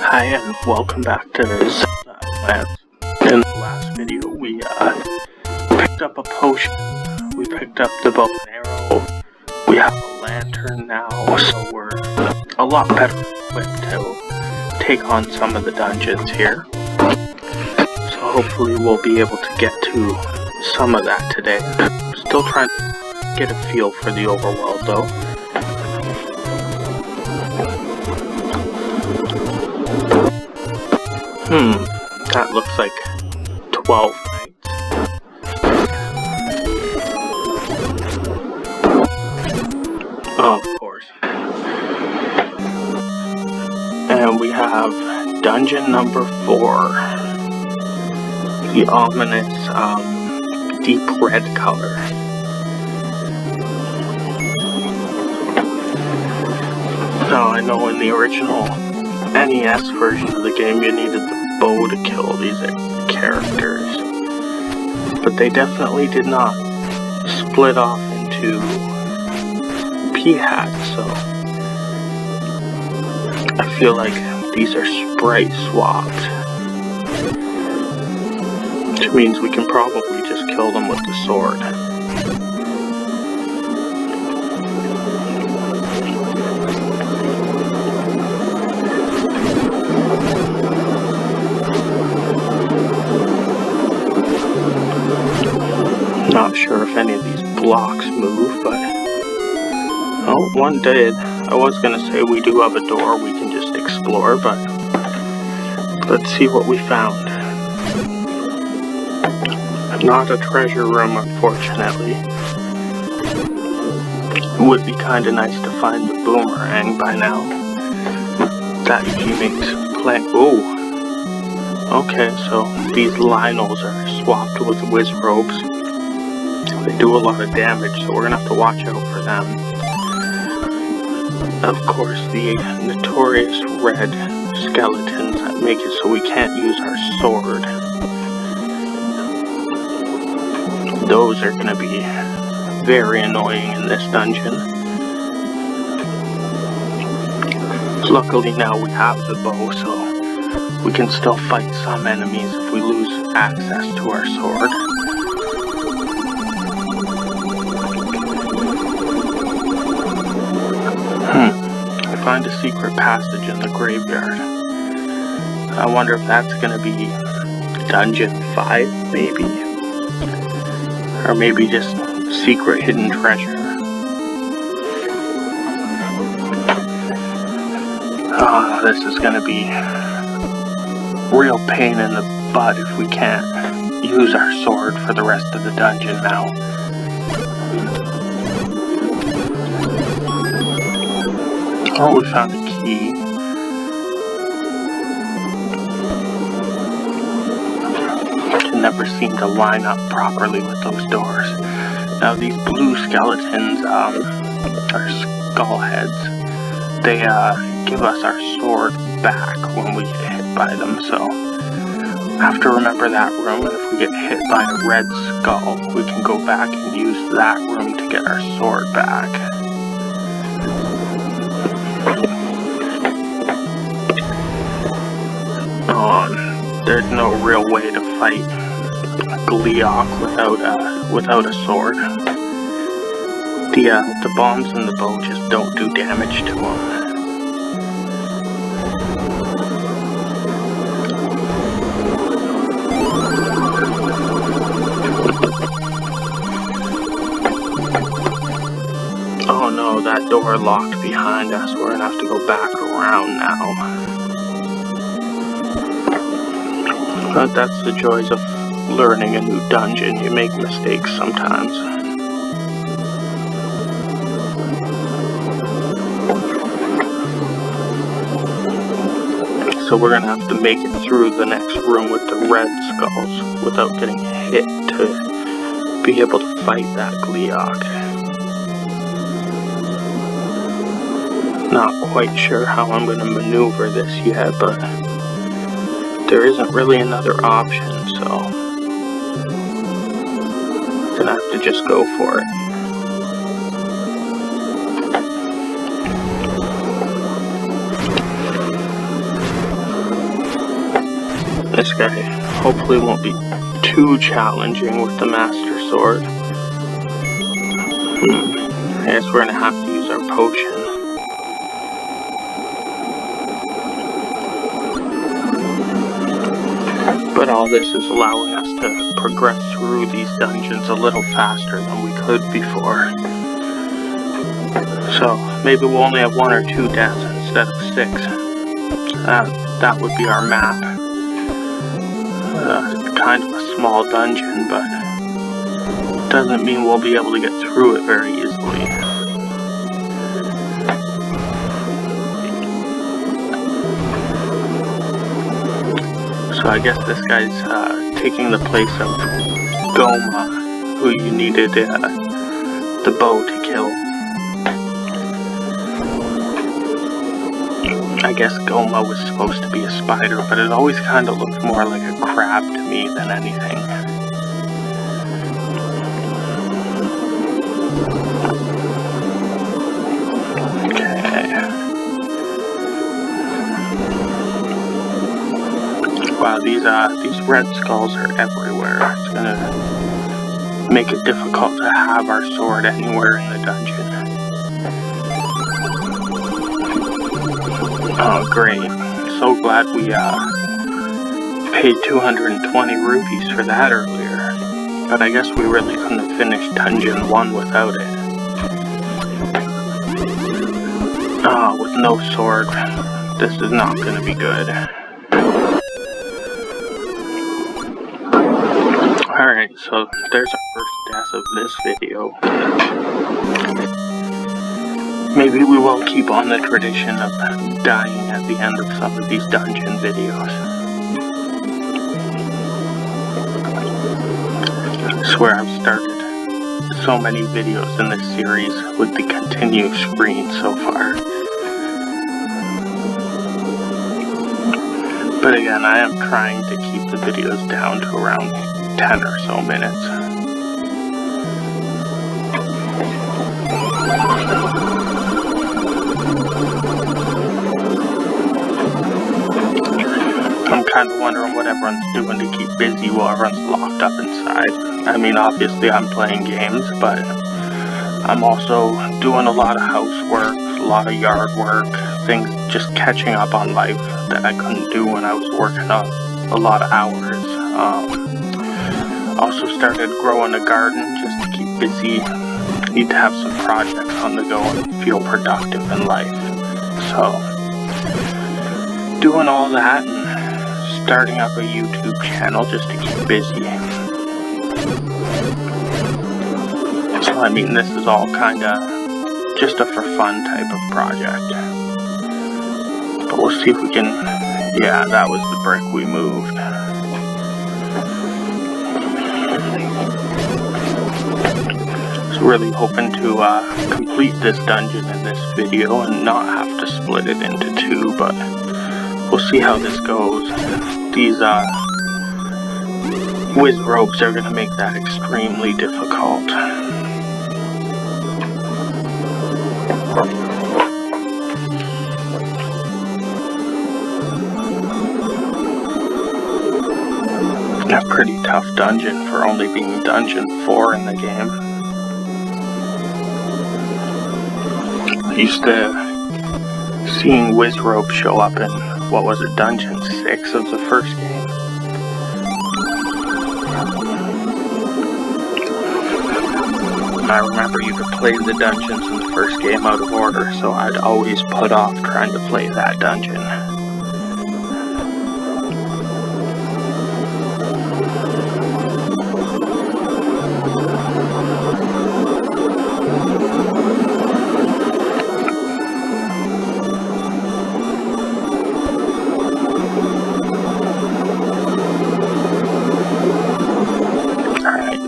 Hi and welcome back to Zelda Outlands. In the last video we picked up a potion, we picked up the bow and arrow, we have a lantern now, so we're a lot better equipped to take on some of the dungeons here. So hopefully we'll be able to get to some of that today. Still trying to get a feel for the overworld though. That looks like 12 knights. Oh, of course. And we have dungeon number 4. The ominous, deep red color. Now, I know in the original NES version of the game you needed the bow to kill these characters, but they definitely did not split off into P-hats, so I feel like these are sprite swapped, which means we can probably just kill them with the sword. Not sure if any of these blocks move, but oh, one did. I was gonna say we do have a door we can just explore, but let's see what we found. Not a treasure room, unfortunately. It would be kinda nice to find the boomerang by now. That usually makes playing. Oh, okay, so these Lionels are swapped with whiz robes. They do a lot of damage, so we're gonna have to watch out for them. Of course, the notorious red skeletons that make it so we can't use our sword. Those are gonna be very annoying in this dungeon. Luckily now we have the bow, so we can still fight some enemies if we lose access to our sword. Find a secret passage in the graveyard. I wonder if that's gonna be dungeon 5, maybe? Or maybe just secret hidden treasure. Oh, this is gonna be real pain in the butt if we can't use our sword for the rest of the dungeon now. Oh, we found a key. Can never seem to line up properly with those doors. Now these blue skeletons are skull heads. They give us our sword back when we get hit by them, so I have to remember that room, and if we get hit by a red skull, we can go back and use that room to get our sword back. There's no real way to fight a Gleeok without a sword. The bombs in the bow just don't do damage to him. Oh no, that door locked behind us. We're gonna have to go back around now. But that's the joys of learning a new dungeon. You make mistakes sometimes. So we're gonna have to make it through the next room with the red skulls without getting hit to be able to fight that Gleeok. Not quite sure how I'm gonna maneuver this yet, but there isn't really another option, so I'm gonna have to just go for it. hopefully won't be too challenging with the Master Sword. I guess we're gonna have to use our potion. But all this is allowing us to progress through these dungeons a little faster than we could before. So maybe we'll only have 1 or 2 deaths instead of 6. That would be our map. Kind of a small dungeon, but doesn't mean we'll be able to get through it very easily. So I guess this guy's taking the place of Goma, who you needed the bow to kill. I guess Goma was supposed to be a spider, but it always kind of looked more like a crab to me than anything. Okay. Wow, these red skulls are everywhere. It's gonna make it difficult to have our sword anywhere in the dungeon. Oh, great. So glad we paid 220 rupees for that earlier. But I guess we really couldn't have finished Dungeon 1 without it. Oh, with no sword. This is not going to be good. Alright, so there's our first death of this video. Maybe we will keep on the tradition of dying at the end of some of these dungeon videos. I swear I've started so many videos in this series with the continue screen so far. But again, I am trying to keep the videos down to around 10 or so minutes. I'm kind of wondering what everyone's doing to keep busy while everyone's locked up inside. I mean, obviously I'm playing games, but I'm also doing a lot of housework, a lot of yard work, things just catching up on life that I couldn't do when I was working a lot of hours. Also started growing a garden just to keep busy. Need to have some projects on the go and feel productive in life. So, doing all that and starting up a YouTube channel just to keep busy. So I mean, this is all kinda just a for fun type of project. But we'll see if we can, yeah, that was the brick we moved. So really hoping to complete this dungeon in this video and not have to split it into 2, but we'll see how this goes. These whiz ropes are going to make that extremely difficult. A pretty tough dungeon for only being dungeon 4 in the game. I used to seeing whiz rope show up in, what was it, dungeon 6 of the first game. I remember you could play the dungeons in the first game out of order, so I'd always put off trying to play that dungeon.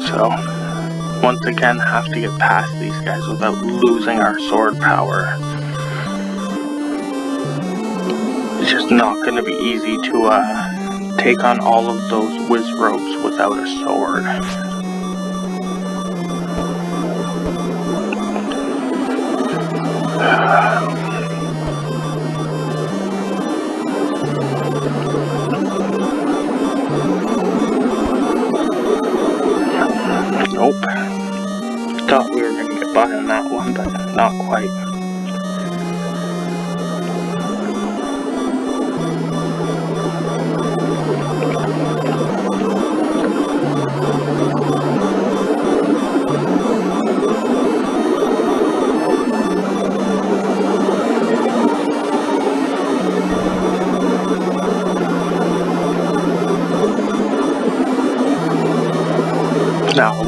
So, once again, have to get past these guys without losing our sword power. It's just not going to be easy to take on all of those whiz ropes without a sword.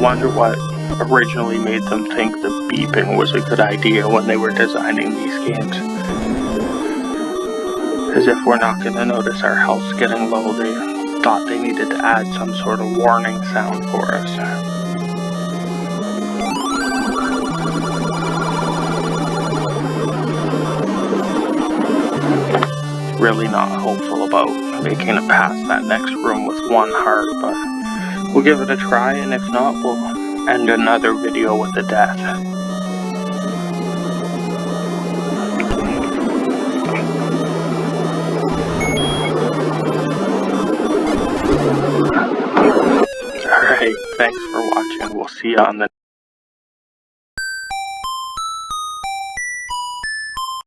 wonder what originally made them think the beeping was a good idea when they were designing these games. As if we're not going to notice our health's getting low, they thought they needed to add some sort of warning sound for us. Really not hopeful about making it past that next room with one heart, but we'll give it a try, and if not, we'll end another video with a death. Alright, thanks for watching. We'll see you on the